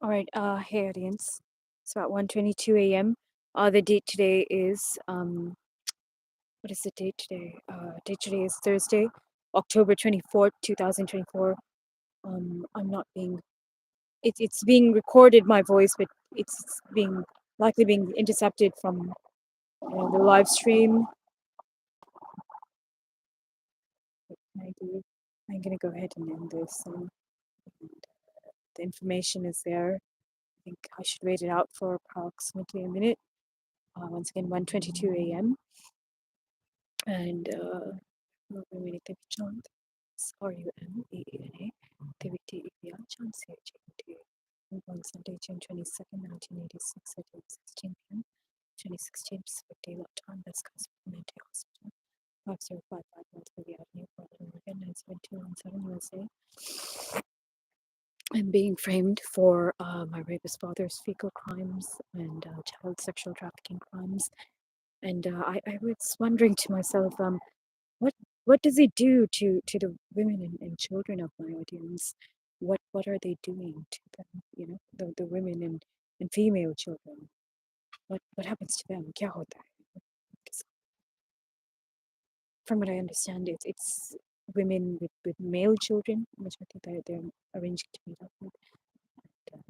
All right. Hey, audience. It's about 1:22 a.m. The date today is what is the date today? Date today is Thursday, October 24th, 2024. I'm not being. It's being recorded, my voice, but it's being likely being intercepted from the live stream. What can I do? I'm gonna go ahead and end this. And the information is there. I think I should wait it out for approximately a minute. Once again, 1:22 a.m. And Minute chant RUMAANA Tiviti chant CHT on Sunday, June 22nd, 1986 at 8:16 p.m. 2016 Pacific Daylight Time, West Coast Community Hospital, 5055 North Avenue, Portland, Oregon, 97217 USA. I'm being framed for my rapist father's fecal crimes and child sexual trafficking crimes. And I was wondering to myself, what what does it do to the women and children of my audience? What are they doing to them? You know, the women and female children. What happens to them? क्या होता है? 'Cause from what I understand, it's women with male children, which I think they're arranged to meet up with. And,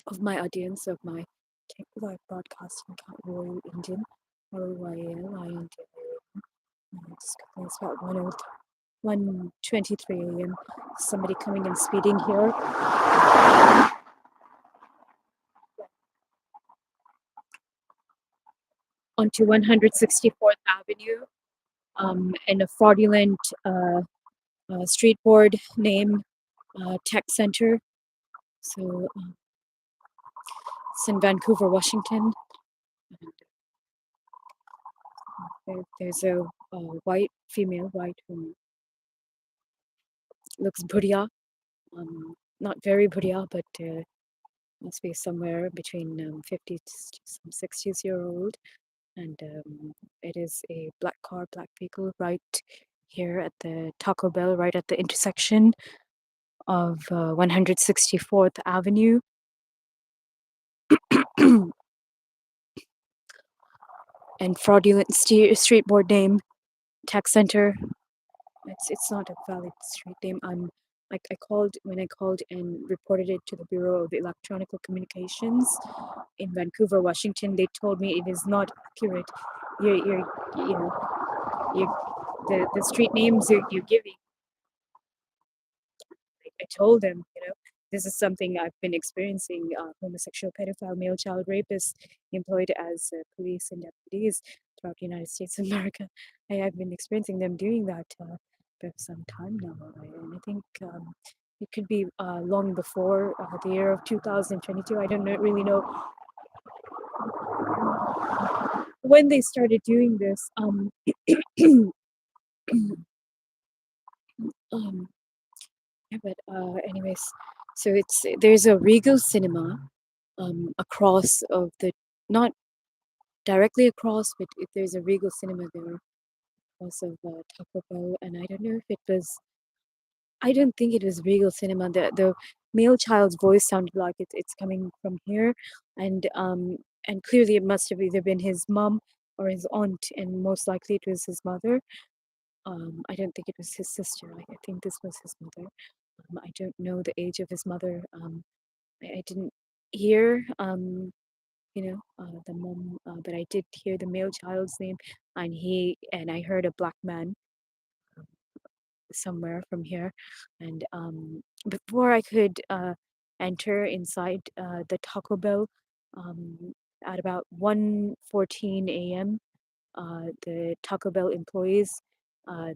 of my audience, of my live broadcasting account, Royal Indian, ROYL, it's about 1:23 a.m. Somebody coming and speeding here. Onto 164th Avenue in a fraudulent street board name, Tech Center. So it's in Vancouver, Washington. And there's a white female, who looks buriya, not very buriya, but must be somewhere between 50 to some 60s-year-old. And it is a black car, black vehicle, right here at the Taco Bell, right at the intersection of 164th Avenue. And fraudulent street board name, Tech Center. It's not a valid street name. I called and reported it to the Bureau of Electronic Communications in Vancouver, Washington. They told me it is not accurate. You're you know the street names you're giving. I told them, this is something I've been experiencing. Homosexual, pedophile, male child rapists employed as police and deputies throughout the United States of America. I've been experiencing them doing that for some time now, and I think it could be long before the year of 2022. I don't really know when they started doing this. Yeah, but anyways, so there's a Regal Cinema across of the, not directly across, but if there's a Regal Cinema there across of Taco Bell, and I don't know if it was, I don't think it was Regal Cinema. The male child's voice sounded like it's coming from here, and clearly it must have either been his mom or his aunt, and most likely it was his mother. I don't think it was his sister. I think this was his mother. I don't know the age of his mother. I didn't hear, the mom, but I did hear the male child's name, and I heard a black man somewhere from here. And before I could enter inside the Taco Bell, at about 1:14 a.m., the Taco Bell employees,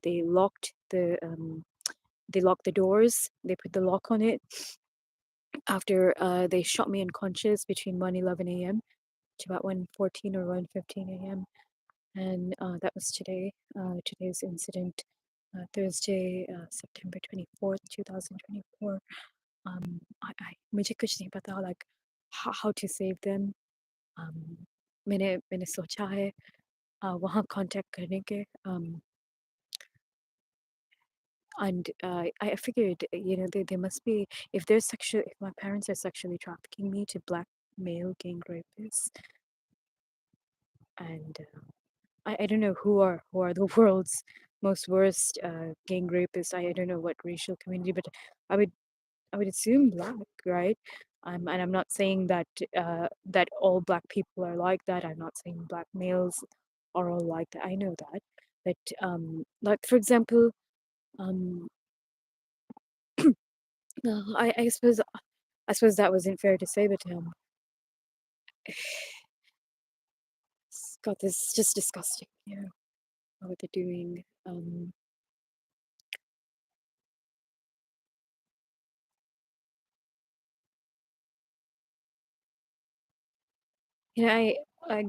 they locked the doors. They put the lock on it after they shot me unconscious between 1:11 a.m. to about 1:14 or 1:15 a.m. And that was today's incident, Thursday, September 24th, 2024. मुझे कुछ नहीं पता, like how to save them. मैंने सोचा है वहाँ contact करने के, And I figured, they must be, if my parents are sexually trafficking me to black male gang rapists, and I don't know who are the world's most worst gang rapists. I don't know what racial community, but I would I would assume black, right? And I'm not saying that all black people are like that. I'm not saying black males are all like that. I know that, but like for example, um, I suppose that wasn't fair to say, but God, this is just disgusting. What they're doing. I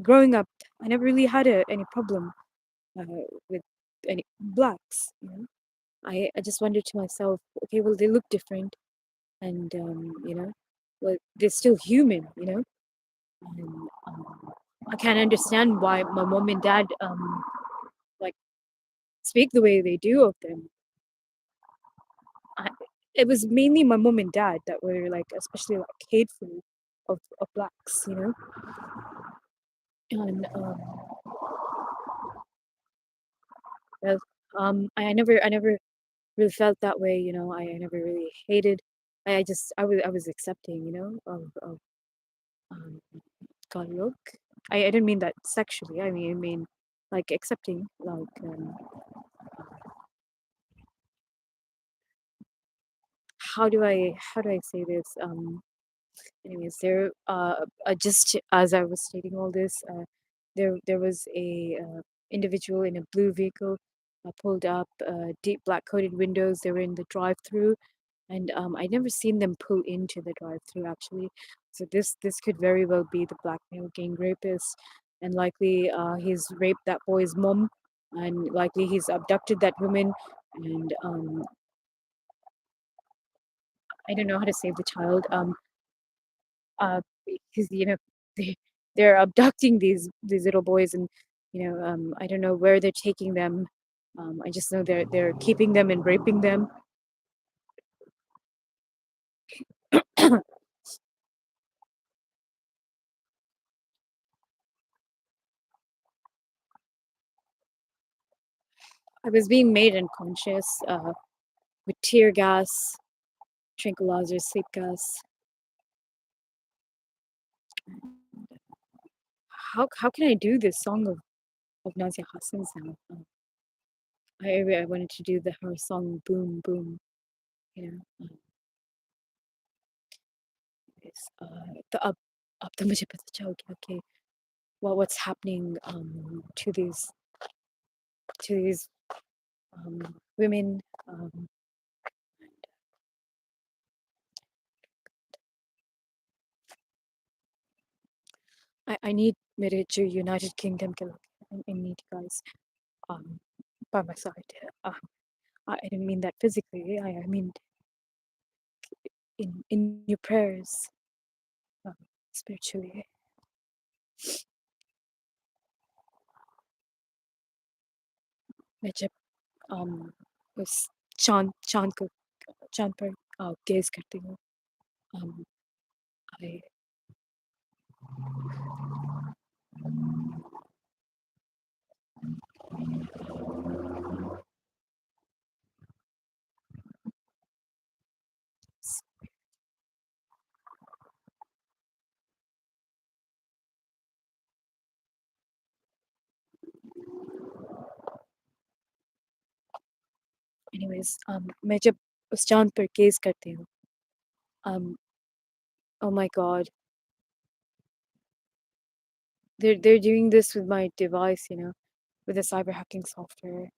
growing up, I never really had any problem uh, with any blacks. I just wondered to myself, okay, well they look different, and well they're still human, and I can't understand why my mom and dad like speak the way they do of them. I, it was mainly my mom and dad that were like, especially like hateful of blacks, and well, I never really felt that way, I never really hated. I was accepting, of um, Kalyok. I didn't mean that sexually. I mean like accepting, like how do I say this? Anyways, just as I was stating all this, there was a individual in a blue vehicle, pulled up, deep black coated windows. They were in the drive-through, and I never seen them pull into the drive-through actually. So this could very well be the blackmail gang rapist, and likely he's raped that boy's mom, and likely he's abducted that woman, and I don't know how to save the child. Because they they're abducting these little boys, and I don't know where they're taking them. I just know they're keeping them and raping them. I was being made unconscious with tear gas, tranquilizers, sleep gas. How can I do this song of Nazia Hassan's now? I wanted to do her song Boom Boom. It's, the up the मुझे पता चल गया कि what's happening to these women. Um, I need मेरे जो United Kingdom के लोग हैं, I need you guys um, by my side. I didn't mean that physically. I mean in your prayers, um, spiritually. मैं जब उस चांद चांद को चांद पर गेज करती हूँ. um, I anyways मैं जब उस चांद पर गेज करती हूँ. um, oh my god, they're doing this with my device, with the cyber hacking software.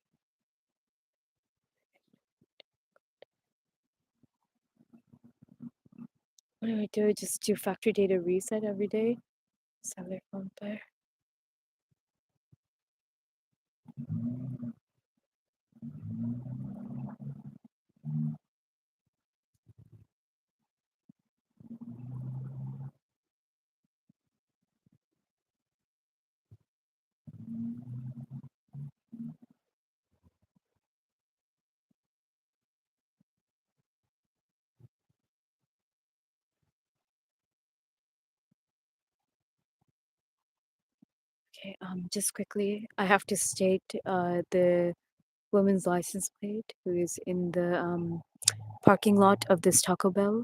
What do I do? Just do factory data reset every day? Cellular phone pair. Okay, just quickly, I have to state the woman's license plate who is in the parking lot of this Taco Bell.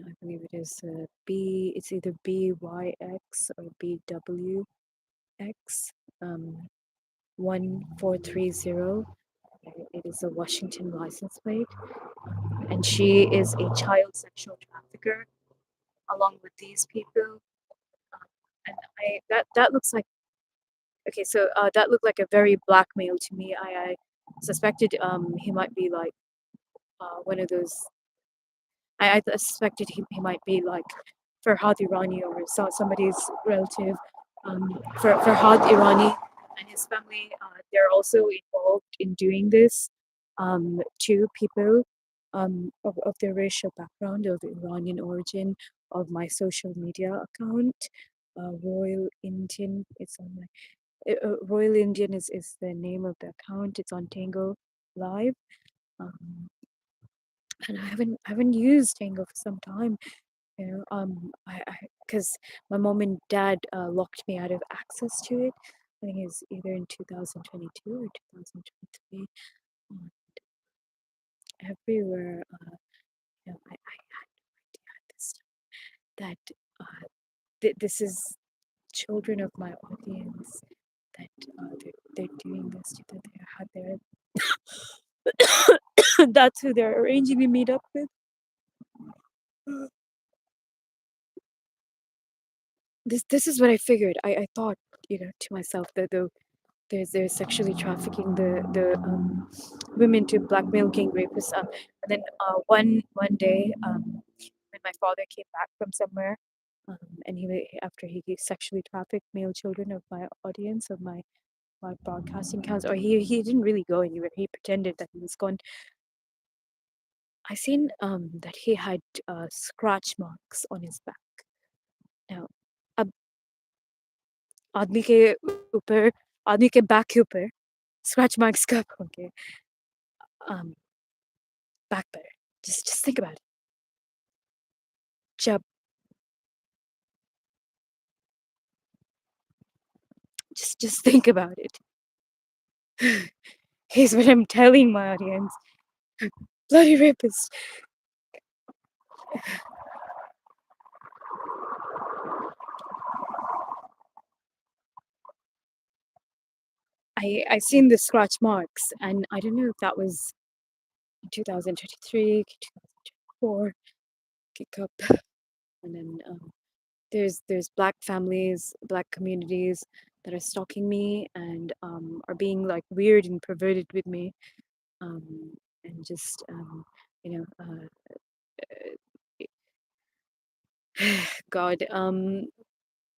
I believe it is it's either BYX or BWX 1430. It is a Washington license plate, and she is a child sexual trafficker along with these people. And that looks like okay. So that looked like a very blackmail to me. I suspected he might be like one of those. I suspected he might be like Farhad Irani or somebody's relative. Farhad Irani and his family, they're also involved in doing this to people of their racial background, of Iranian origin, of my social media account. Royal Indian, it's on my Royal Indian is the name of the account. It's on Tango Live. Um, and I haven't used Tango for some time. I because my mom and dad locked me out of access to it. I think it's either in 2022 or 2023. Um, everywhere, I had no idea at this time that this is children of my audience that they're doing this to that they had their that's who they're arranging to meet up with. This is what I figured. I thought, to myself that they're sexually trafficking the women to blackmail gang rapists. And then one day, when my father came back from somewhere, and after he sexually trafficked male children of my audience of my broadcasting accounts, or he didn't really go anywhere. He pretended that he was gone. I seen that he had scratch marks on his back. Now, अब आदमी के ऊपर आदमी के back के ऊपर scratch marks कब होंगे? Um, back better. Just think about it. जब just think about it. Here's what I'm telling my audience. Bloody rapist. I seen the scratch marks, and I don't know if that was 2023, 2024, kick up, and then there's black families, black communities that are stalking me and are being like weird and perverted with me, and just you know God,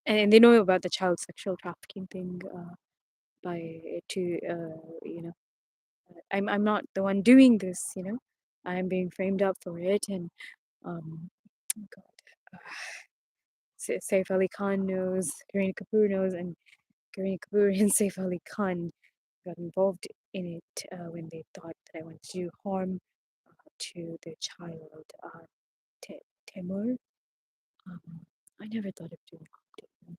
and they know about the child sexual trafficking thing by to you know I'm not the one doing this, I'm being framed up for it, and God, Saif Ali Khan knows, Kareena Kapoor knows, and Kareena Kapoor and Saif Ali Khan got involved in it when they thought that I wanted to do harm to their child, Timur. I never thought of doing harm to him.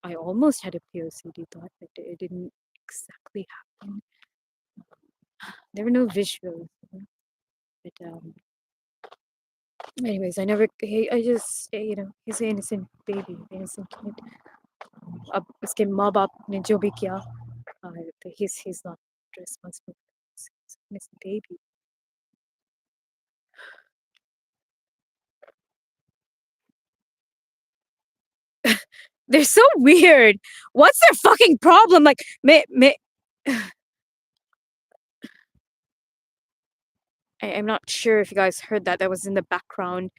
I almost had a POCD thought, but it didn't exactly happen. There were no visuals, but anyways, I just, he's an innocent baby, innocent kid. अब उसके माँ बाप ने जो भी किया, he's not responsible. He's an innocent baby. They're so weird. What's their fucking problem? Like, I'm not sure if you guys heard that. That was in the background.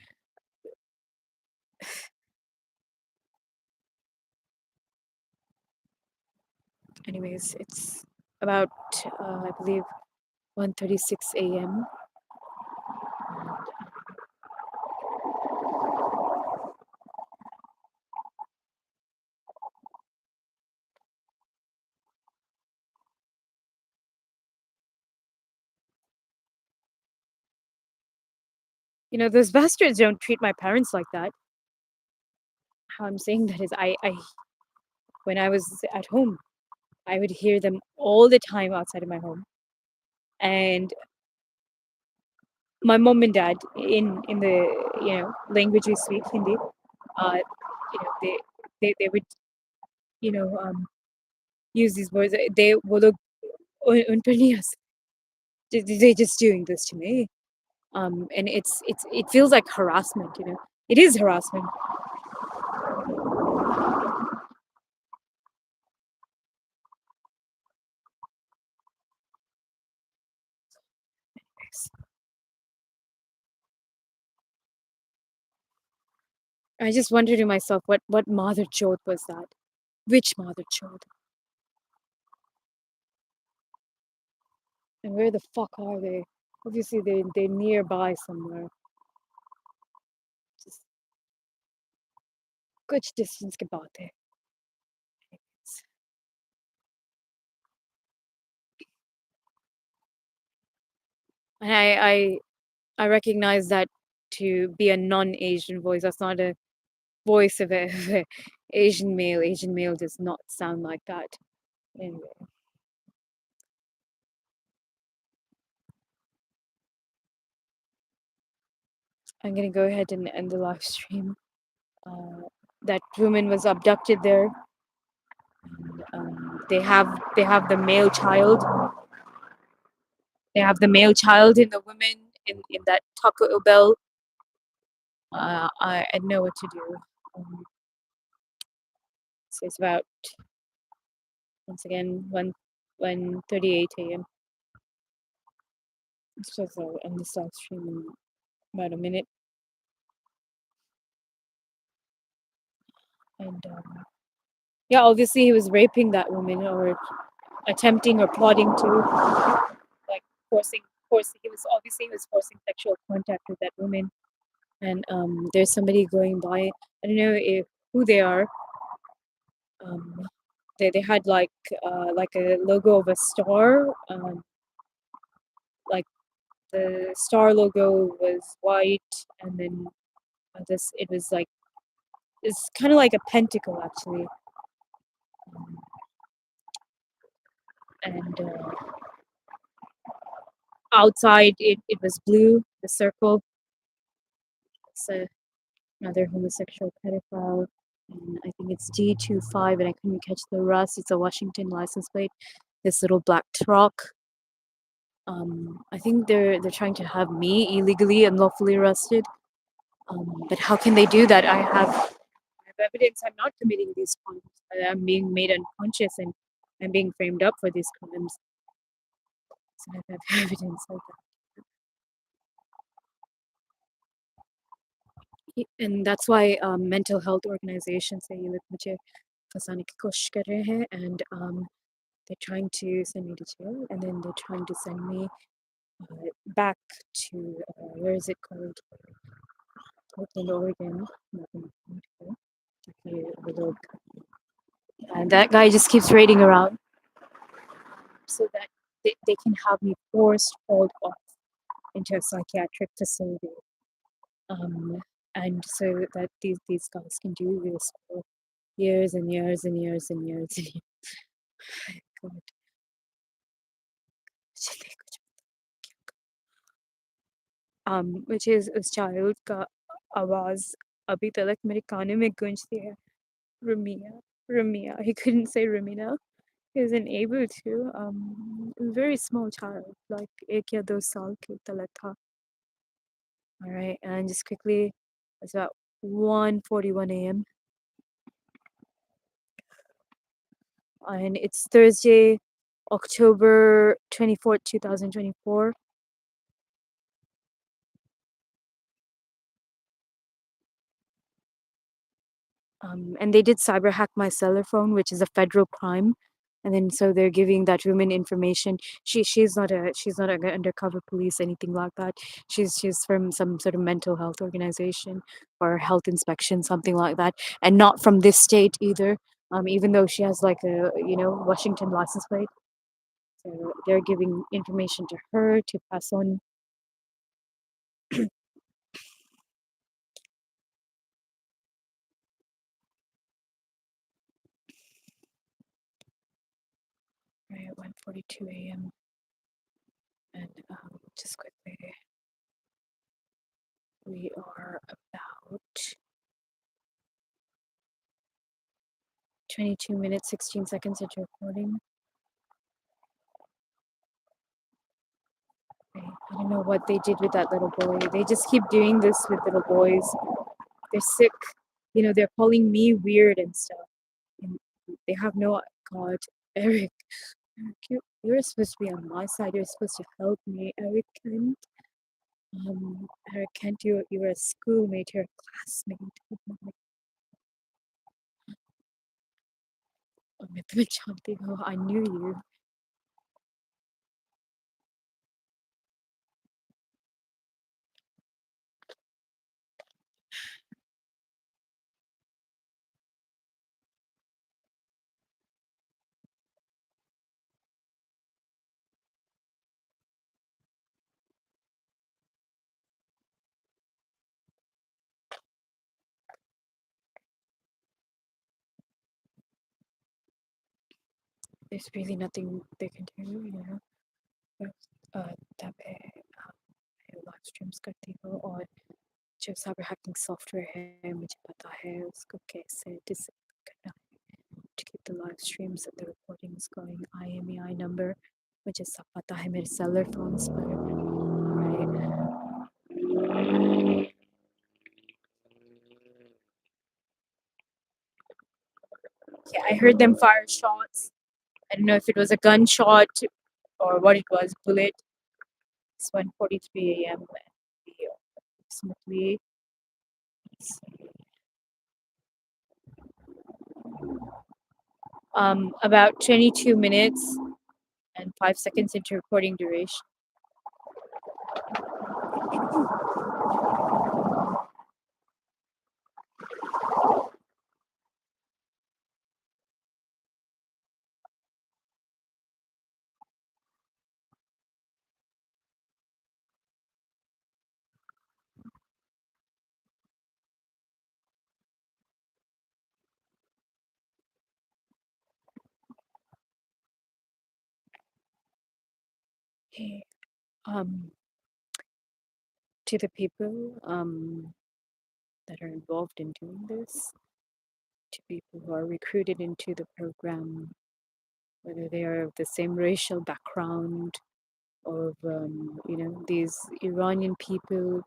Anyways, it's about, I believe, 1:36 a.m. Those bastards don't treat my parents like that. How I'm saying that is, when I was at home. I would hear them all the time outside of my home. And my mom and dad, in the language we speak, Hindi, they would you know use these words. They वो लोग उन पर नहीं हंस- they're just doing this to me. And it feels like harassment. It is harassment. I just wondered to myself, what mother chode was that? Which mother chode? And where the fuck are they? Obviously, they're nearby somewhere. Just कुछ distance के बात है. And I recognize that to be a non-Asian voice. That's not a voice of a Asian male. Asian male does not sound like that. Anyway, I'm gonna go ahead and end the live stream. That woman was abducted there. They have the male child. They have the male child in the woman in that Taco Bell. I don't know what to do. So it's about, once again, 1:38 a.m. So I'll end this live stream in about a minute. And yeah, obviously he was raping that woman, or attempting or plotting to, like forcing. He was forcing sexual contact with that woman. And there's somebody going by. I don't know who they are. They had like a logo of a star. Like the star logo was white, and then it was like, it's kind of like a pentacle actually. And outside it was blue, the circle. It's another homosexual pedophile. And I think it's D25, and I couldn't catch the rest. It's a Washington license plate. This little black truck. I think they're trying to have me illegally, unlawfully arrested. But how can they do that? I have evidence I'm not committing these crimes. I'm being made unconscious, and I'm being framed up for these crimes. So I have evidence of that. And that's why mental health organizations say ये लोग मुझे फंसाने की कोशिश कर रहे हैं, and they're trying to send me to jail, and then they're trying to send me back to where is it called? Portland, Oregon. And that guy just keeps raiding around so that they can have me forced hauled off into a psychiatric facility. And so that these guys can do this for years and years and years and years and years. God. Which is उस child का आवाज अभी तक मेरे कानों में गूंजती है. Rumia, Rumia. He couldn't say Rumina. He wasn't able to. A very small child, like 1 या 2 साल के तलक था. All right, and just quickly, it's about 1:41 a.m. and it's Thursday, October 24th, 2024. And they did cyber hack my cellular phone, which is a federal crime. And then so they're giving that woman information. She's not a undercover police, anything like that. She's from some sort of mental health organization or health inspection, something like that, and not from this state either. Even though she has like a Washington license plate, so they're giving information to her to pass on. at 1:42 a.m. and just quickly, we are about 22 minutes 16 seconds into recording. I don't know what they did with that little boy. They just keep doing this with little boys. They're sick. They're calling me weird and stuff. And they have no God, Eric. You're supposed to be on my side. You're supposed to help me, Eric Kent. Eric Kent, you're a schoolmate. You're a classmate. I knew you. There's really nothing they can do. तब live streams करती हो और जो cyber hacking software है मुझे पता है उसको कैसे डिसेबल करना है to keep the live streams and the recordings going. IMEI number मुझे सब पता है मेरे cellular phones पर. Yeah, I heard them fire shots. I don't know if it was a gunshot or what it was, bullet. It's 1:43 a.m. Approximately. About 22 minutes and 5 seconds into recording duration. Okay. To the people that are involved in doing this, to people who are recruited into the program, whether they are of the same racial background, of these Iranian people,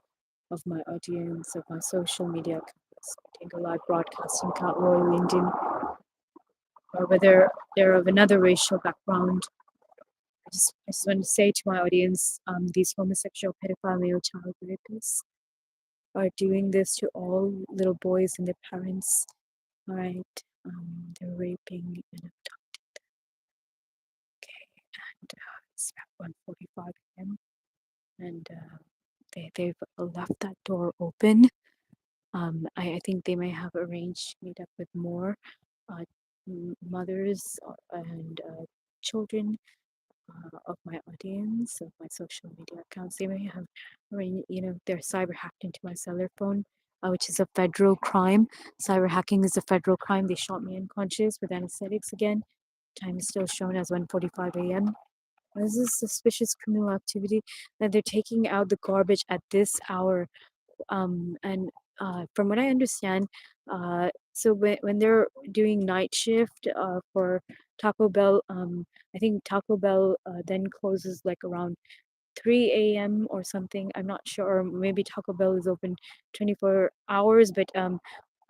of my audience, of my social media accounts, Tingle Live Broadcasting Account, Royal Indian, or whether they're of another racial background. I just want to say to my audience, these homosexual pedophile male child rapists are doing this to all little boys and their parents. All right, they're raping and abducting them. Okay, and it's about 1:45 a.m. and they've left that door open. I think they may have arranged to meet up with more mothers and children of my audience, of my social media accounts. They may have arranged, they're cyber hacked into my cellular phone, which is a federal crime. Cyber hacking is a federal crime. They shot me unconscious with anesthetics again. Time is still shown as 1:45 a.m. This is suspicious criminal activity that they're taking out the garbage at this hour. And from what I understand, so when they're doing night shift for Taco Bell, I think Taco Bell then closes like around 3 a.m. or something. I'm not sure. Or maybe Taco Bell is open 24 hours, but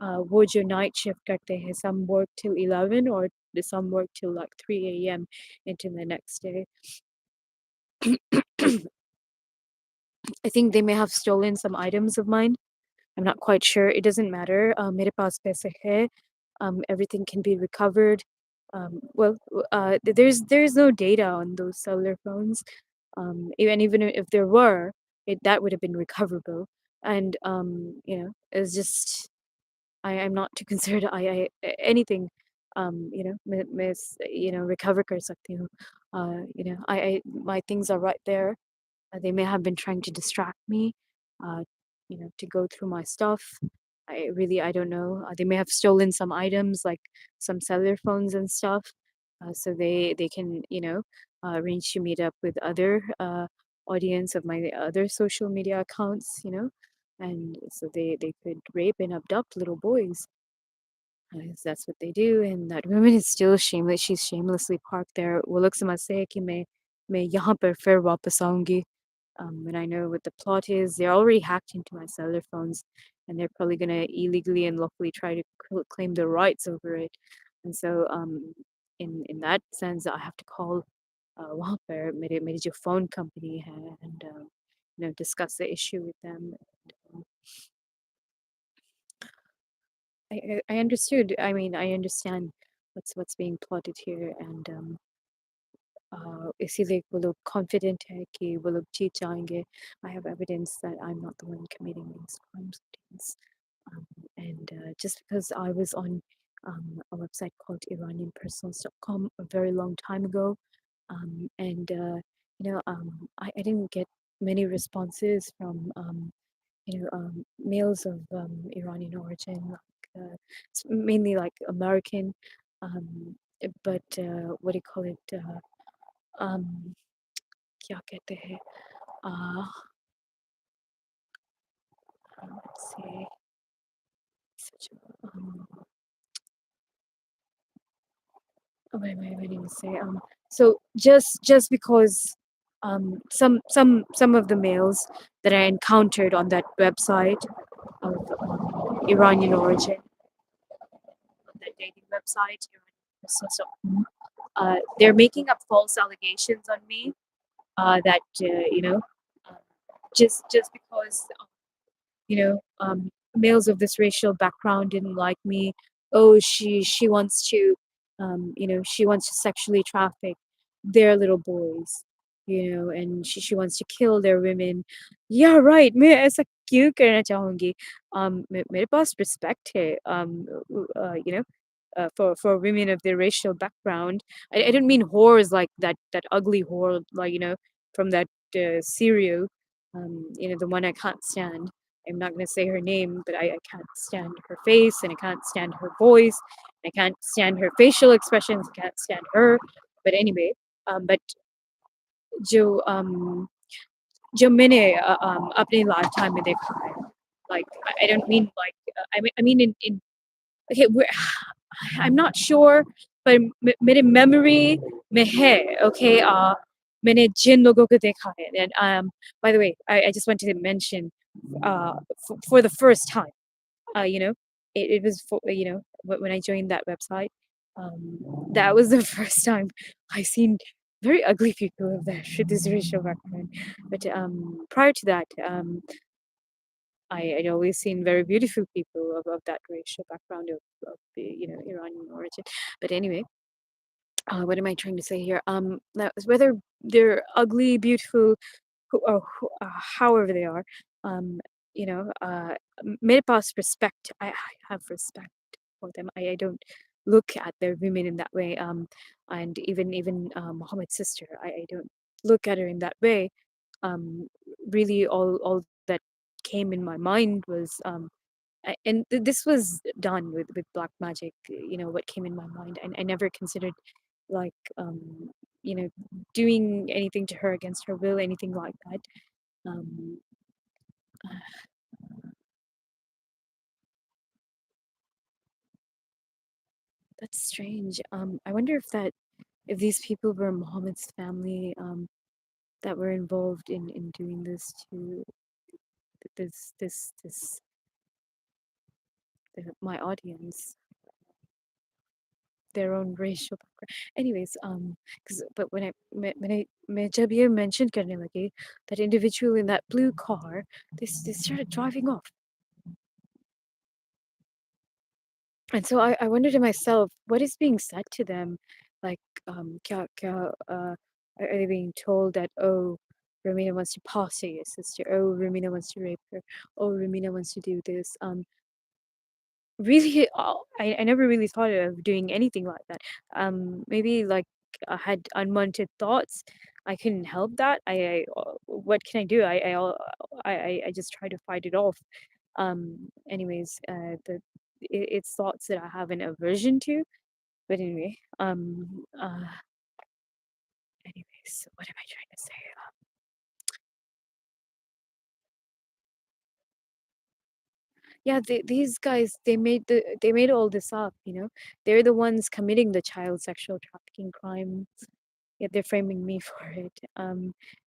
वो जो night shift करते हैं, some work till 11 or some work till like 3 a.m. into the next day. I think they may have stolen some items of mine. I'm not quite sure. It doesn't matter. मेरे पास पैसे हैं. Everything can be recovered. There's no data on those cellular phones. Even if there were, that would have been recoverable. And it's just I'm not too concerned. Anything, recover कर सकती हूँ. My things are right there. They may have been trying to distract me, to go through my stuff. I don't know. They may have stolen some items like some cellular phones and stuff. so they can arrange to meet up with other audience of my other social media accounts, and so they could rape and abduct little boys. 'Cause that's what they do, and that woman is still shameless. She's shamelessly parked there. वो लोग समझते हैं कि मैं यहाँ पर फिर वापस आऊँगी. And I know what the plot is. They're already hacked into my cellular phones, and they're probably gonna illegally and lawfully try to claim their rights over it. And so, in that sense, I have to call वहाँ पर मेरे जो phone company है, and discuss the issue with them. And, I understood. I mean, I understand what's being plotted here, and इसीलिए वो लोग confident है कि वो लोग जीत जाएंगे. I have evidence that I'm not the one committing these crimes against. Um, and just because I was on a website called IranianPersonals.com a very long time ago, and I didn't get many responses from males of Iranian origin, like mainly like American, um, but what do you call it? Um, क्या कहते हैं? Uh, let's see. Such a, what did I say? So just because some of the males that I encountered on that website of Iranian origin, on that dating website, they're making up false allegations on me that um, just because males of this racial background didn't like me. Oh, she wants to, she wants to sexually traffic their little boys, and she wants to kill their women. Yeah, right. मैं ऐसा क्यों करना चाहूँगी? मेरे पास respect है. For women of their racial background. I don't mean whores like that ugly whore, like from that serial, the one I can't stand. I'm not gonna say her name, but I can't stand her face, and I can't stand her voice. I can't stand her facial expressions. I can't stand her. But anyway, but जो जो मैंने अपने lifetime में देखा है, like I don't mean like I mean in okay, I'm not sure, but मेरे memory में है, okay. मैंने जिन लोगों को देखा है, and by the way, I just wanted to mention for the first time, you know, it was for when I joined that website, that was the first time I seen very ugly people of that this racial background. But prior to that, I'd always seen very beautiful people of that racial background of the Iranian origin. But anyway, what am I trying to say here? Whether they're ugly, beautiful, however they are, um, मेरे पास respect. I have respect for them. I don't look at their women in that way. And even Muhammad's sister, I don't look at her in that way. Um, really, all that came in my mind was and this was done with black magic. What came in my mind, and I never considered like you know doing anything to her against her will, anything like that. um that's strange. I wonder if these people were Muhammad's family, that were involved in doing this to this my audience, their own racial background. Anyways, because but when I जब ये mention करने लगे, that individual in that blue car, they started driving off. And so I wondered to myself, what is being said to them? Like, are they being told that, oh, Romina wants to party your sister, oh, Romina wants to rape her, oh, Romina wants to do this. Really, I never really thought of doing anything like that. Maybe like I had unwanted thoughts. I couldn't help that. What can I do? I just try to fight it off. Anyways, it's thoughts that I have an aversion to. But anyway, anyways, what am I trying to say? Yeah, these guys, they made all this up, you know. They're the ones committing the child sexual trafficking crimes. Yet they're framing me for it.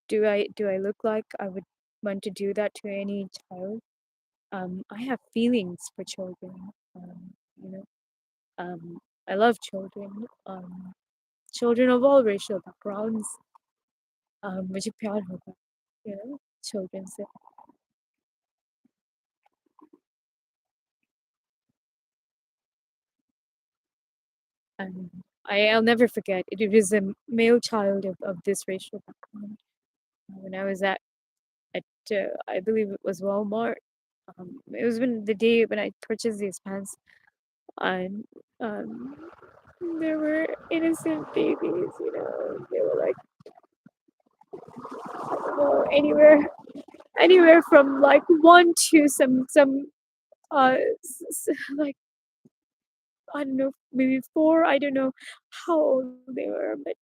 Do I look like I would want to do that to any child? I have feelings for children. You know, I love children. Children of all racial backgrounds. मुझे प्यार होगा, you know, children से. And I'll never forget. It was a male child of this racial background. When I was at I believe it was Walmart. It was when the day when I purchased these pants, and um, there were innocent babies. You know, they were like, oh, anywhere from like one to some like, I don't know, maybe four. I don't know how old they were, but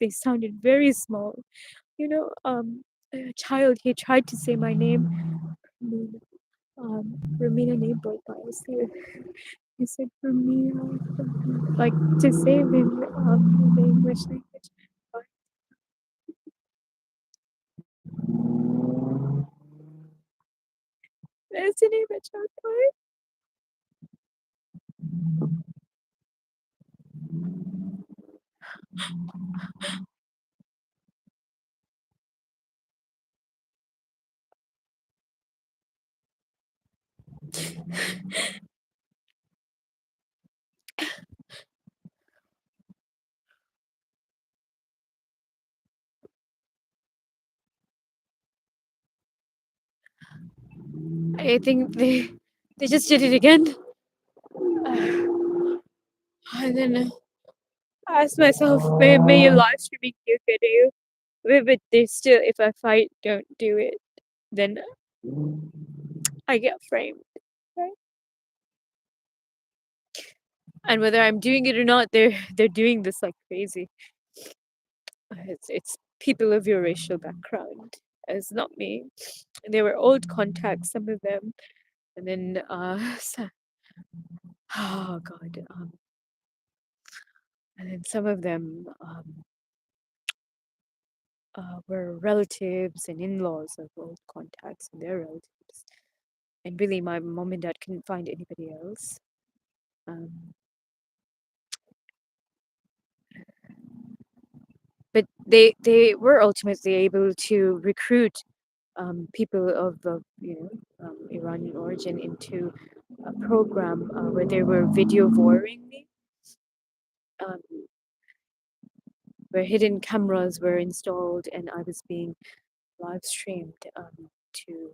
they sounded very small. You know, a child, he tried to say my name, Ramina name boy bias here. He said Ramina, like to save him in the English language. But there's a name a child boy. I think they just did it again. And then I asked myself, may your live streaming do video? But they still, if I fight, don't do it, then I get framed. Right? And whether I'm doing it or not, they're doing this like crazy. It's people of your racial background. It's not me. They were old contacts, some of them, and then oh god, and then some of them were relatives and in-laws of old contacts and their relatives. And really, my mom and dad couldn't find anybody else. Um, but they were ultimately able to recruit people of Iranian origin into a program where they were video voring me, um, where hidden cameras were installed and I was being live streamed to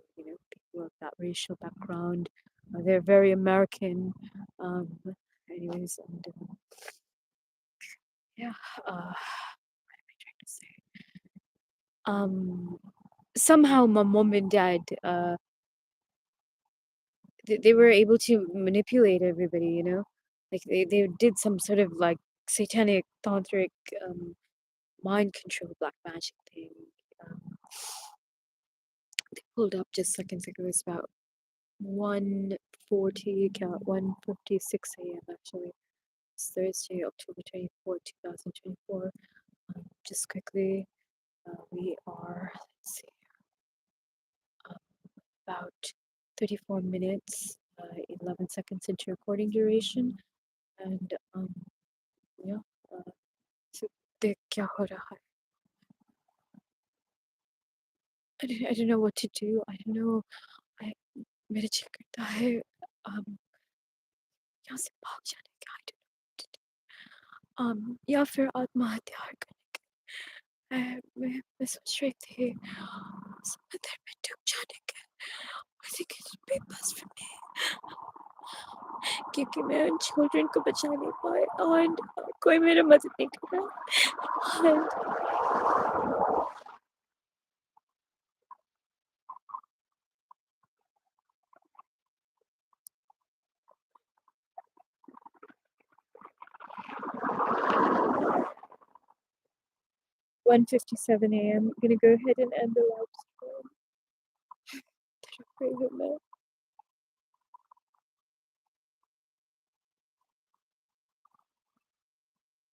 people of that racial background. They're very American. Um, anyways, and yeah, what am I trying to say? Somehow my mom and dad they were able to manipulate everybody, you know, like they did some sort of like satanic tantric mind control black magic thing. um, they pulled up just seconds ago. It's about 1:40, 1:56 a.m. actually. It's Thursday, October 24th, 2024. Just quickly, we are, let's see, uh, about 34 minutes 11 seconds into recording duration. And yeah, so देख क्या हो रहा है. I don't know what to do. I don't know. I मेरा जी करता है यहाँ से भाग जाने का. I don't know what to do. या फिर आत्महत्या करने का. मैं सोच रही थी समंदर में डूब जाने का. I think it would be best for me क्योंकि मैं उन children को बचा नहीं पाई और कोई मेरा मदद नहीं कर रहा. And 1:57 a.m. I'm gonna go ahead and end the live stream.